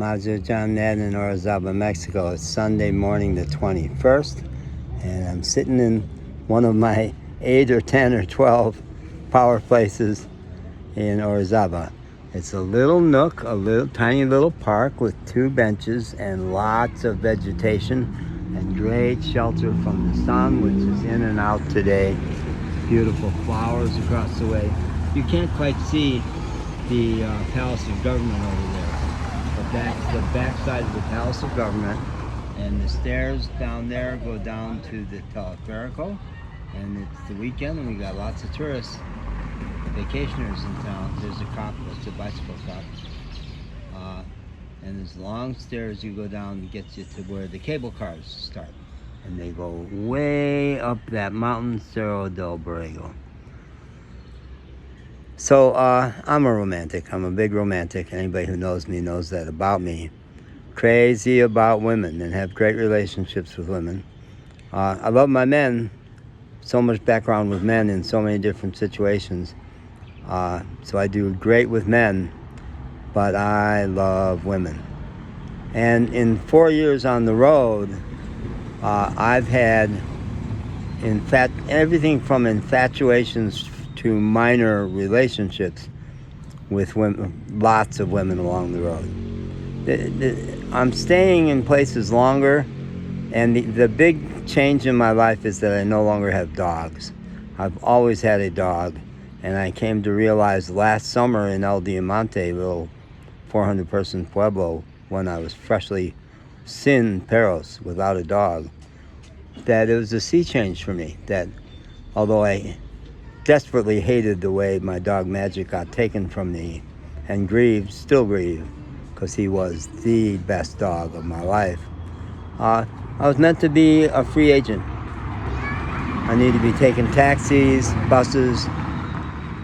Mazatlan in Orizaba, Mexico. It's Sunday morning the 21st, and I'm sitting in one of my 8 or 10 or 12 power places in Orizaba. It's a little nook, a little tiny little park with 2 benches and lots of vegetation and great shelter from the sun, which is in and out today. Beautiful flowers across the way. You can't quite see the Palace of Government over there. But that's the back side of the Palace of Government, and the stairs down there go down to the Teleferico, and it's the weekend and we got lots of tourists, vacationers in town. There's a cop, it's a bicycle cop, and there's long stairs you go down that gets you to where the cable cars start, and they go way up that mountain, Cerro del Borrego. So I'm a romantic. I'm a big romantic. Anybody who knows me knows that about me. Crazy about women and have great relationships with women. I love my men. So much background with men in so many different situations. So I do great with men, but I love women. And in 4 years on the road, I've had everything from infatuations to minor relationships with women, lots of women along the road. I'm staying in places longer, and the big change in my life is that I no longer have dogs. I've always had a dog, and I came to realize last summer in El Diamante, a little 400-person pueblo, when I was freshly sin perros without a dog, that it was a sea change for me. That although I desperately hated the way my dog Magic got taken from me and still grieve, because he was the best dog of my life. I was meant to be a free agent. I need to be taking taxis, buses,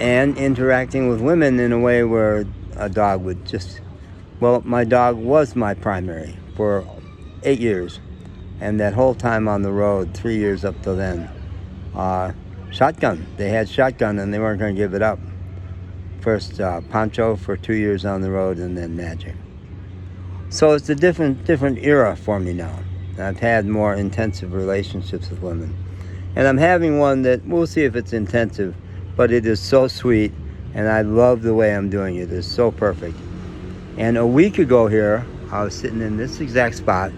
and interacting with women in a way where a dog would just, well, my dog was my primary for 8 years. And that whole time on the road, 3 years up to then, shotgun. They had shotgun and they weren't going to give it up. First Pancho for 2 years on the road, and then Magic. So it's a different era for me now. I've had more intensive relationships with women. And I'm having one that, we'll see if it's intensive, but it is so sweet, and I love the way I'm doing it. It's so perfect. And a week ago here, I was sitting in this exact spot,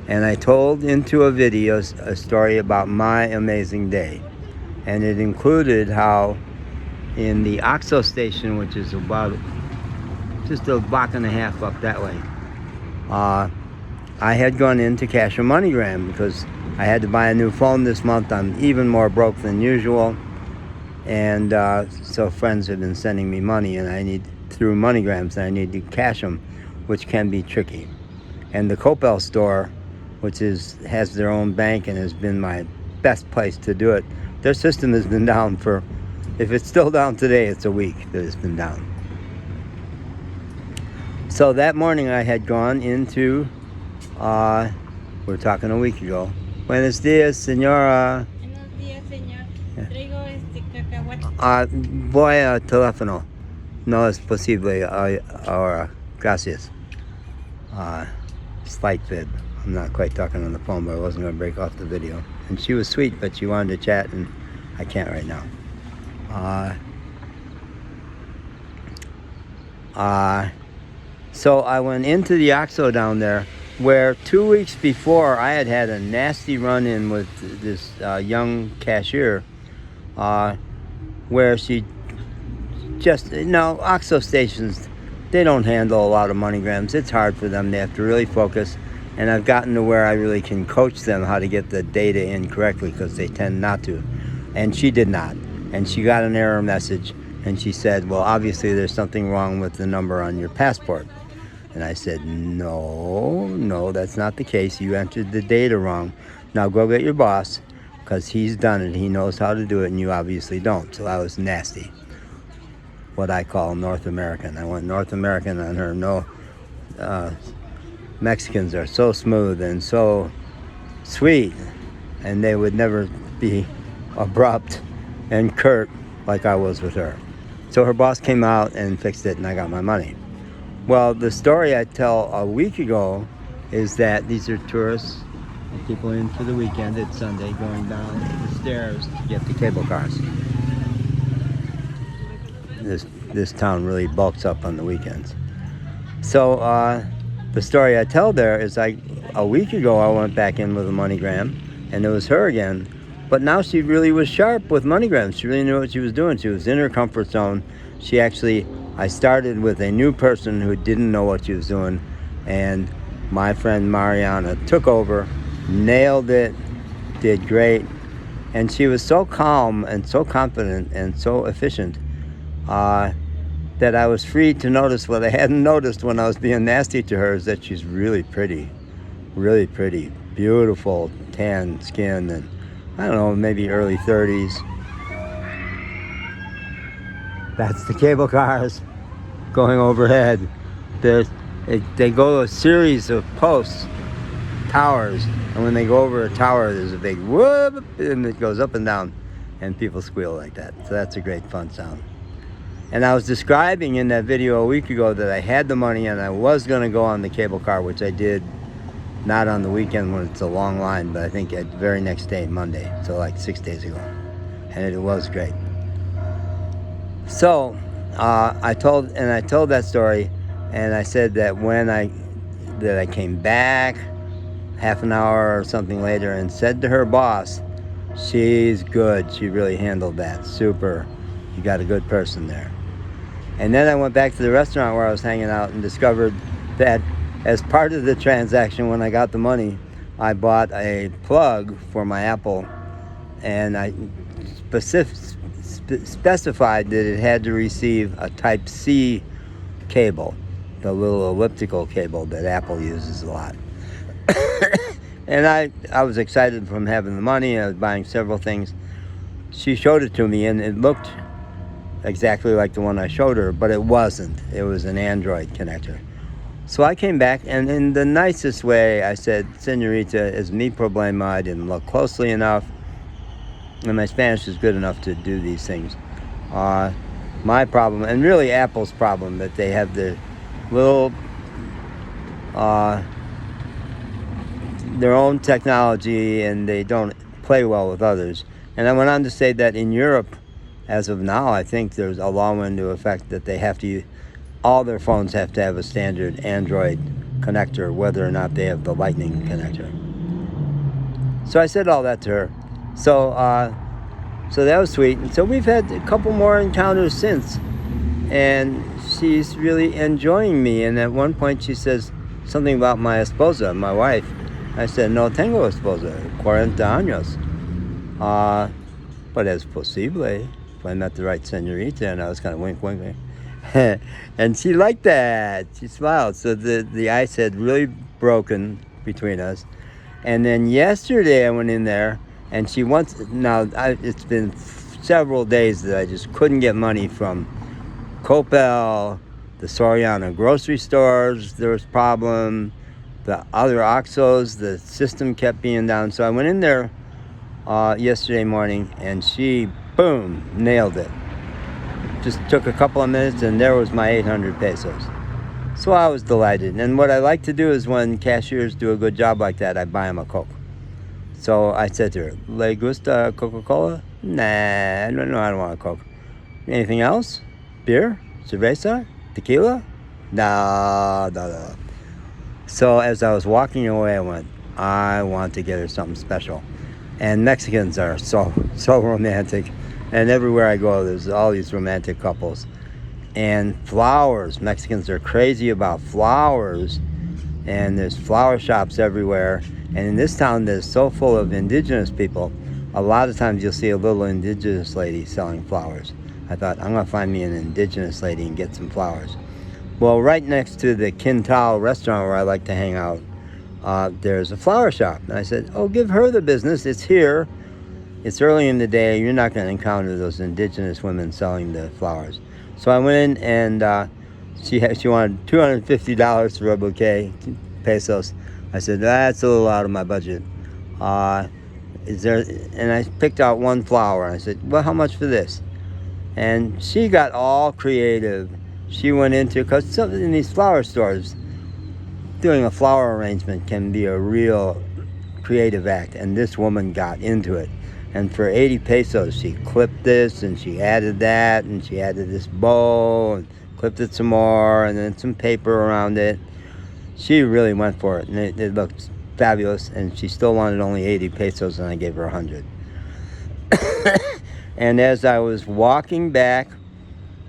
and I told into a video a story about my amazing day. And it included how in the Oxo station, which is about just a block and a half up that way, I had gone in to cash a MoneyGram because I had to buy a new phone this month. I'm even more broke than usual. And so friends have been sending me money, and I need, through MoneyGrams, and I need to cash them, which can be tricky. And the Coppel store, which has their own bank and has been my best place to do it, their system has been down for, if it's still down today, it's a week that it's been down. So that morning I had gone into, we're talking a week ago. Buenos dias, señora. Buenos días, señor. Traigo cacahuate. Voy a teléfono. No es posible ahora. Gracias. Slight fib. I'm not quite talking on the phone, but I wasn't going to break off the video. And she was sweet, but she wanted to chat, and I can't right now. So I went into the Oxo down there, where 2 weeks before I had had a nasty run-in with this young cashier, where she just, Oxo stations, they don't handle a lot of MoneyGrams. It's hard for them. They have to really focus. And I've gotten to where I really can coach them how to get the data in correctly, because they tend not to. And she did not. And she got an error message, and she said, well, obviously there's something wrong with the number on your passport. And I said, no, that's not the case. You entered the data wrong. Now go get your boss, because he's done it. He knows how to do it, and you obviously don't. So I was nasty. What I call North American. I went North American on her. No, Mexicans are so smooth and so sweet, and they would never be abrupt and curt like I was with her. So her boss came out and fixed it, and I got my money. Well, the story I tell a week ago is that these are tourists, people in for the weekend. It's Sunday, going down the stairs to get the cable cars. This town really bulks up on the weekends. So the story I tell there is a week ago I went back in with a MoneyGram, and it was her again. But now she really was sharp with MoneyGram. She really knew what she was doing. She was in her comfort zone. I started with a new person who didn't know what she was doing, and my friend Mariana took over, nailed it, did great, and she was so calm and so confident and so efficient that I was free to notice what I hadn't noticed when I was being nasty to her, is that she's really pretty, beautiful tan skin, and I don't know, maybe early 30s. That's the cable cars going overhead. They go a series of posts, towers, and when they go over a tower, there's a big whoop, and it goes up and down, and people squeal like that. So that's a great fun sound. And I was describing in that video a week ago that I had the money and I was going to go on the cable car, which I did, not on the weekend when it's a long line, but I think at the very next day, Monday, so like 6 days ago. And it was great. So I told that story, and I said that that I came back half an hour or something later and said to her boss, she's good, she really handled that, super, you got a good person there. And then I went back to the restaurant where I was hanging out and discovered that as part of the transaction, when I got the money, I bought a plug for my Apple, and I specified that it had to receive a Type-C cable, the little elliptical cable that Apple uses a lot. And I was excited from having the money. I was buying several things. She showed it to me, and it looked exactly like the one I showed her, but it wasn't. It was an Android connector. So I came back, and in the nicest way, I said, "Señorita, es mi problema. I didn't look closely enough, and my Spanish is good enough to do these things. My problem, and really Apple's problem, that they have the little, their own technology, and they don't play well with others." And I went on to say that in Europe, as of now, I think there's a law into effect that they have to, all their phones have to have a standard Android connector, whether or not they have the Lightning connector. So I said all that to her. So that was sweet. And so we've had a couple more encounters since, and she's really enjoying me. And at one point she says something about my esposa, my wife. I said, "No tengo esposa, 40 años. But es posible." If I met the right señorita, and I was kind of wink. And she liked that. She smiled. So the ice had really broken between us. And then yesterday I went in there, and it's been several days that I just couldn't get money from Coppel, the Soriana grocery stores. There was a problem. The other Oxos, the system kept being down. So I went in there yesterday morning, and she, boom, nailed it. Just took a couple of minutes, and there was my 800 pesos. So I was delighted. And what I like to do is when cashiers do a good job like that, I buy them a Coke. So I said to her, "Le gusta Coca-Cola?" "Nah, I don't want a Coke." "Anything else? Beer? Cerveza? Tequila?" No. So as I was walking away, I went, I want to get her something special. And Mexicans are so romantic. And everywhere I go, there's all these romantic couples. And flowers. Mexicans are crazy about flowers. And there's flower shops everywhere. And in this town that's so full of indigenous people, a lot of times you'll see a little indigenous lady selling flowers. I thought, I'm going to find me an indigenous lady and get some flowers. Well, right next to the Quintal restaurant where I like to hang out, there's a flower shop. And I said, "Oh, give her the business. It's here. It's early in the day. You're not going to encounter those indigenous women selling the flowers." So I went in, and she wanted $250 for a bouquet, pesos. I said, "That's a little out of my budget. Is there?" And I picked out one flower. I said, "Well, how much for this?" And she got all creative. she went into, because in these flower stores, doing a flower arrangement can be a real creative act, and this woman got into it. And for 80 pesos, she clipped this, and she added that, and she added this bow, and clipped it some more, and then some paper around it. She really went for it, and it looked fabulous, and she still wanted only 80 pesos, and I gave her 100. And as I was walking back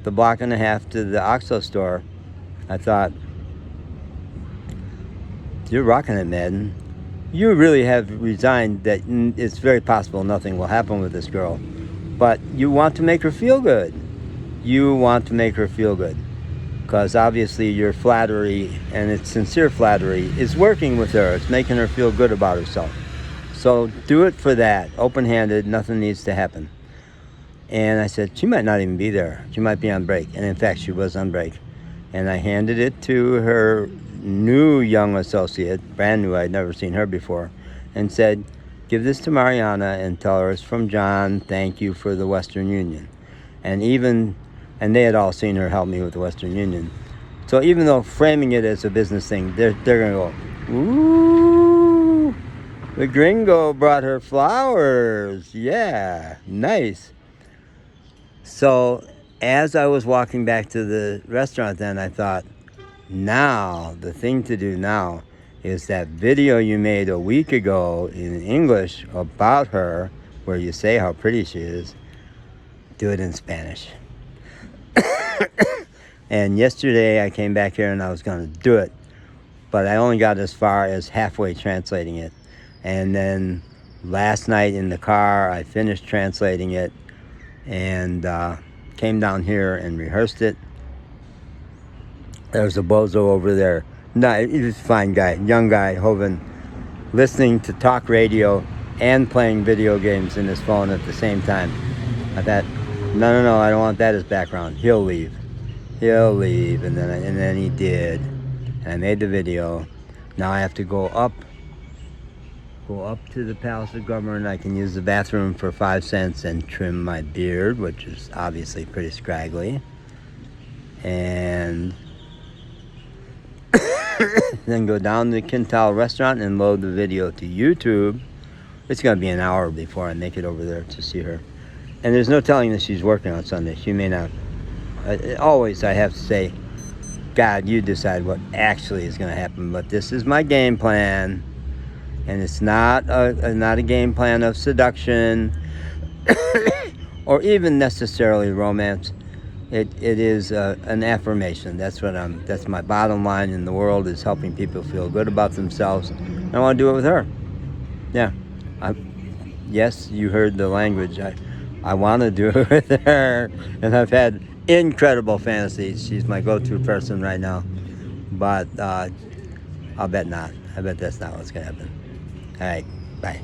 the block and a half to the OXXO store, I thought, you're rocking it, Madden. You really have resigned that it's very possible nothing will happen with this girl. But you want to make her feel good. You want to make her feel good. Because obviously your flattery, and it's sincere flattery, is working with her. It's making her feel good about herself. So do it for that. Open-handed, nothing needs to happen. And I said, she might not even be there. She might be on break. And in fact, she was on break. And I handed it to her new young associate, brand new, I'd never seen her before, and said, give this to Mariana and tell her it's from John. Thank you for the Western Union. And they had all seen her help me with the Western Union. So even though framing it as a business thing, they're going to go, ooh, the gringo brought her flowers. Yeah, nice. So as I was walking back to the restaurant then, I thought, now, the thing to do now is that video you made a week ago in English about her, where you say how pretty she is, do it in Spanish. And yesterday I came back here and I was going to do it, but I only got as far as halfway translating it. And then last night in the car I finished translating it and came down here and rehearsed it. There's a bozo over there. No, he's a fine guy, young guy, Hovind, listening to talk radio and playing video games in his phone at the same time. I thought, no, I don't want that as background. He'll leave. And then he did. And I made the video. Now I have to go up to the Palace of Government. I can use the bathroom for 5 cents and trim my beard, which is obviously pretty scraggly. And then go down to the Quintal restaurant and load the video to YouTube. It's going to be an hour before I make it over there to see her. And there's no telling that she's working on Sunday. She may not. Always I have to say, God, you decide what actually is going to happen. But this is my game plan. And it's not a game plan of seduction or even necessarily romance. It is an affirmation. That's my bottom line in the world, is helping people feel good about themselves. And I want to do it with her. Yeah. Yes, you heard the language. I want to do it with her. And I've had incredible fantasies. She's my go-to person right now. But I'll bet not. I bet that's not what's going to happen. All right. Bye.